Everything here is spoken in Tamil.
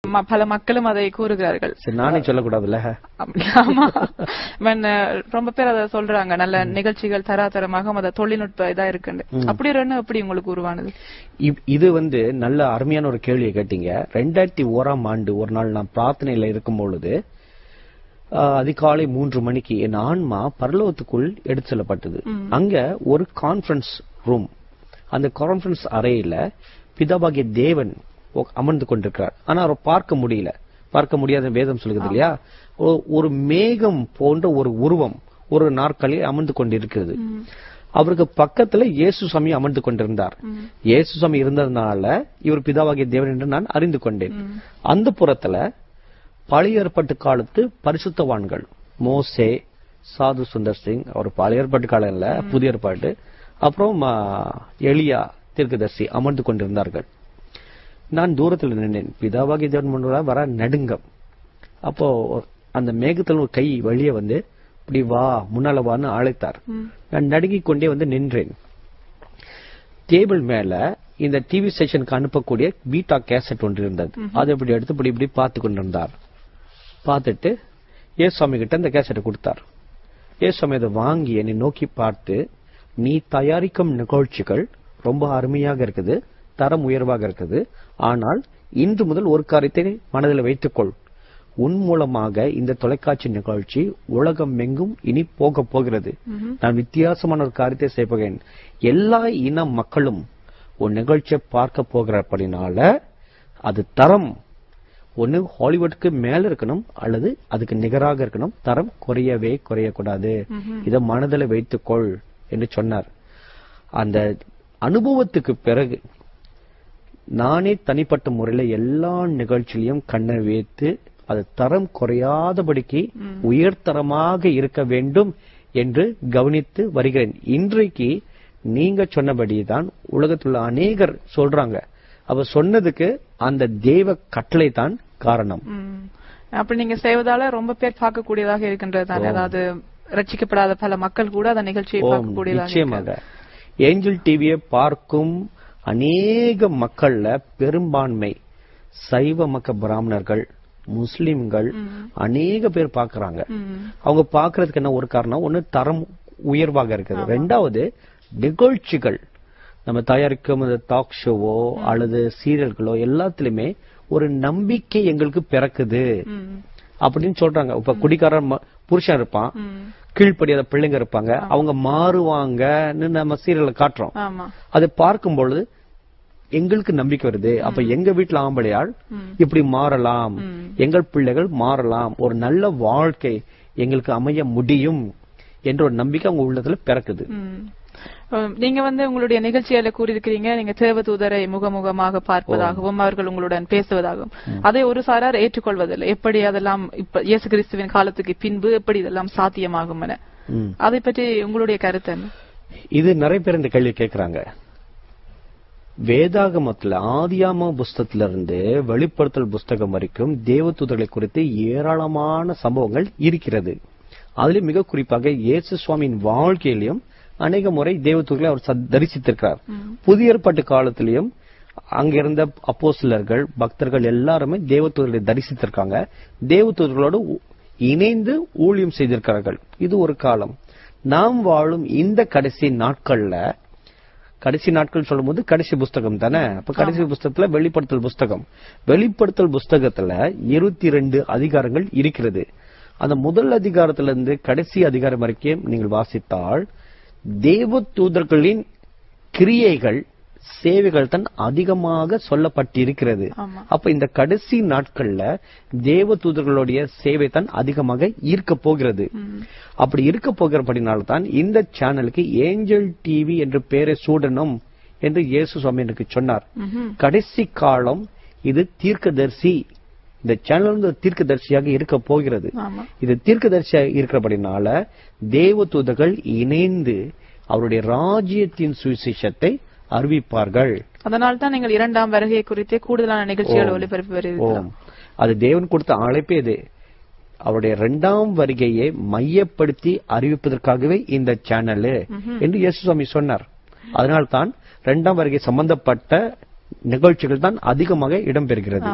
பல மக்களும் அதை கூறுகிறார்கள். நானே சொல்லக்கூடாதுல்ல. ஆமா, ரொம்ப பேர் அதை சொல்றாங்க. நல்ல நிகழ்ச்சிகள் தராதரமாக அந்த தொழில்நுட்ப இதா இருக்கு. அப்படி ஒரு எண்ணம் எப்படி உங்களுக்கு உருவானது? இது நல்ல அருமையான ஒரு கேள்வியை கேட்டீங்க. 2001ஆம் ஆண்டு ஒரு நாள் நான் பிரார்த்தனையில இருக்கும் பொழுது அதிகாலை 3 மணிக்கு என் ஆன்மா பரலோகத்துக்குள் எடுத்து செல்லப்பட்டது. அங்க ஒரு கான்பரன்ஸ் ரூம், அந்த கான்பரன்ஸ் அறையில பிதாவாகிய தேவன் அமர்ந்து கொண்டிருக்கிறார். ஆனா அவரை பார்க்க முடியாத வேதம் சொல்லுது இல்லையா. ஒரு மேகம் போன்ற ஒரு உருவம் ஒரு நாற்காலியில் அமர்ந்து கொண்டிருக்கிறது. அவருக்கு பக்கத்துல இயேசுசாமி அமர்ந்து கொண்டிருந்தார். இயேசுசாமி இருந்ததுனால இவர் பிதாவாகிய தேவன் என்று நான் அறிந்து கொண்டேன். அந்த புறத்துல பழைய ஏற்பாட்டு காலத்து பரிசுத்தவான்கள், மோசே, சாது சுந்தர் சிங், அவர் பழைய ஏற்பாட்டு காலம் இல்ல, புதிய ஏற்பாட்டு, அப்புறம் எலியா தீர்க்கதரிசி அமர்ந்து கொண்டிருந்தார்கள். நான் தூரத்தில் நின்றேன். பிதாவாகிய தேவன் முன்னால வர நடுங்கம். அப்போ அந்த மேகத்தில் ஒரு கை வெளியே இப்படி வா, முன்னால வான்னு அழைத்தார். நான் நடுங்கிக் கொண்டே நின்றேன். டேபிள் மேல இந்த டிவி ஸ்டேஷனுக்கு அனுப்பக்கூடிய பீட்டா கேசட் ஒன்று இருந்தது. அதை இப்படி எடுத்து இப்படி பார்த்து கொண்டிருந்தார். பார்த்துட்டு ஏசுவாமி கிட்ட அந்த கேசட்டை கொடுத்தார். ஏசுவாமி அதை வாங்கி என்னை நோக்கி பார்த்து, நீ தயாரிக்கும் நிகழ்ச்சிகள் ரொம்ப அருமையாக இருக்குது, தரம் உயர்வாக இருக்குது. ஆனால் இன்று முதல் ஒரு காரியத்தை மனதில் வைத்துக்கொள். உன் மூலமாக இந்த தொலைக்காட்சி நிகழ்ச்சி உலகம் எங்கும் இனி போக போகிறது. நான் வித்தியாசமான ஒரு காரியத்தை செய்ய போகிறேன். எல்லா இன மக்களும் ஒரு நிகழ்ச்சியை பார்க்க போகிறபடினால அது தரம் ஒன்னு ஹாலிவுட்க்கு மேல இருக்கணும் அல்லது அதுக்கு நிகராக இருக்கணும். தரம் குறையக்கூடாது. இதை மனதில் வைத்துக்கொள் என்று சொன்னார். அந்த அனுபவத்துக்கு பிறகு நானே தனிப்பட்ட முறையில எல்லா நிகழ்ச்சியிலையும் கண்ணை வைத்து அது தரம் குறையாதபடிக்கு உயர்தரமாக இருக்க வேண்டும் என்று கவனித்து வருகிறேன். இன்றைக்கு நீங்க சொன்னபடிதான் உலகத்தில் உள்ள அநேகர் சொல்றாங்க. அவர் சொன்னதுக்கு அந்த தேவ கட்டளை தான் காரணம். அப்படி நீங்க செய்வதால ரொம்ப பேர் பார்க்கக்கூடியதாக இருக்கின்றது. அதாவது ரட்சிக்கப்படாத பல மக்கள் கூட அந்த நிகழ்ச்சியை பார்க்கக்கூடியதாக. நிச்சயமாக ஏஞ்சல் டிவியை பார்க்கும் அநேக மக்கள்ல பெரும்பான்மை சைவ மக்க பிராமணர்கள், முஸ்லிம்கள் அநேக பேர் பாக்குறாங்க. அவங்க பாக்குறதுக்கு என்ன ஒரு காரணம், ஒன்னு தரம் உயர்வாக இருக்குது. ரெண்டாவது நிகழ்ச்சிகள் நம்ம தயாரிக்கும் டாக் ஷோவோ அல்லது சீரியல்களோ எல்லாத்திலுமே ஒரு நம்பிக்கை எங்களுக்கு பிறக்குது அப்படின்னு சொல்றாங்க. இப்ப குடிக்காரன் புருஷன் இருப்பான், கீழ்ப்படியாத பிள்ளைங்க இருப்பாங்க, அவங்க மாறுவாங்கன்னு நம்ம சீரியல்ல காட்டுறோம். அதை பார்க்கும் பொழுது எங்களுக்கு நம்பிக்கை வருது. அப்ப எங்க வீட்டுல ஆம்பளையாள் இப்படி மாறலாம், எங்கள் பிள்ளைகள் மாறலாம், ஒரு நல்ல வாழ்க்கை எங்களுக்கு அமைய முடியும் என்ற ஒரு நம்பிக்கை அவங்க உள்ளத்துல பிறக்குது. நீங்க உங்களுடைய நிகழ்ச்சியில கூறியிருக்கிறீங்க, நீங்க தேவதூதரை முகமுகமாக பார்ப்பதாகவும் அவர்கள் உங்களுடன் பேசுவதாகவும். அதை ஒரு சாரார் ஏற்றுக்கொள்வதில்லை. எப்படி அதெல்லாம் இப்ப இயேசு கிறிஸ்துவின் காலத்துக்கு பின்பு எப்படி இதெல்லாம் சாத்தியமாகும் என, அதை பற்றி உங்களுடைய கருத்து என்ன? இது நிறைய பேர் இந்த கேள்வி கேட்கிறாங்க. வேதாகமத்துல ஆதியாம புஸ்தகத்திலிருந்து வெளிப்படுத்தல் புஸ்தகம் வரைக்கும் தேவதூதர்களை குறித்து ஏராளமான சம்பவங்கள் இருக்கிறது. அதுல மிக குறிப்பாக இயேசு சுவாமியின் வாழ்க்கையிலும் அநேக முறை தேவதூதர்களை அவர் தரிசித்திருக்கிறார். புதிய ஏற்பாட்டு காலத்திலையும் அங்கிருந்த அப்போஸ்தலர்கள், பக்தர்கள் எல்லாருமே தேவதூதர்களை தரிசித்திருக்காங்க. தேவதூதர்களோடு இணைந்து ஊழியம் செய்திருக்கிறார்கள். இது ஒரு காலம். நாம் வாழும் இந்த கடைசி நாட்கள் சொல்லும் போது கடைசி புஸ்தகம் தானே. அப்ப கடைசி புஸ்தகத்துல வெளிப்படுத்தல் புஸ்தகத்துல 22 அதிகாரங்கள் இருக்கிறது. அந்த முதல் அதிகாரத்திலிருந்து கடைசி அதிகாரம் வரைக்கும் நீங்கள் வாசித்தால் தேவதூதர்களின் கிரியைகள், சேவைகள் தான் அதிகமாக சொல்லப்பட்டிருக்கிறது. அப்ப இந்த கடைசி நாட்கள்ல தேவதூதர்களுடைய சேவை தான் அதிகமாக இருக்க போகிறது. அப்படி இருக்க போகிறபடினால்தான் இந்த சேனலுக்கு ஏஞ்சல் டிவி என்று பெயரை சூடணும் என்று இயேசு சுவாமி எனக்கு சொன்னார். கடைசி காலம் இது தீர்க்கதரிசி, இந்த சேனல் தீர்க்கதரிசியாக இருக்க போகிறது. இது தீர்க்கதரிசியாக இருக்கிறபடினால தேவதூதர்கள் இணைந்து அவருடைய ராஜ்யத்தின் சுவிசேஷத்தை அறிவிப்பார்கள். அதனால் தான் நீங்கள் இரண்டாம் வருகை குறித்து கூடுதலான நிகழ்ச்சிகள் ஒளிபரப்பி வருகிறீர்கள். அது தேவன் கொடுத்த அழைப்பே இது. அவருடைய இரண்டாம் வருகையை மையப்படுத்தி அறிவிப்பதற்காகவே இந்த சேனல் என்று இயேசு சுவாமி சொன்னார். அதனால்தான் இரண்டாம் வருகை சம்பந்தப்பட்ட நிகழ்ச்சிகள் தான் அதிகமாக இடம்பெறுகிறது.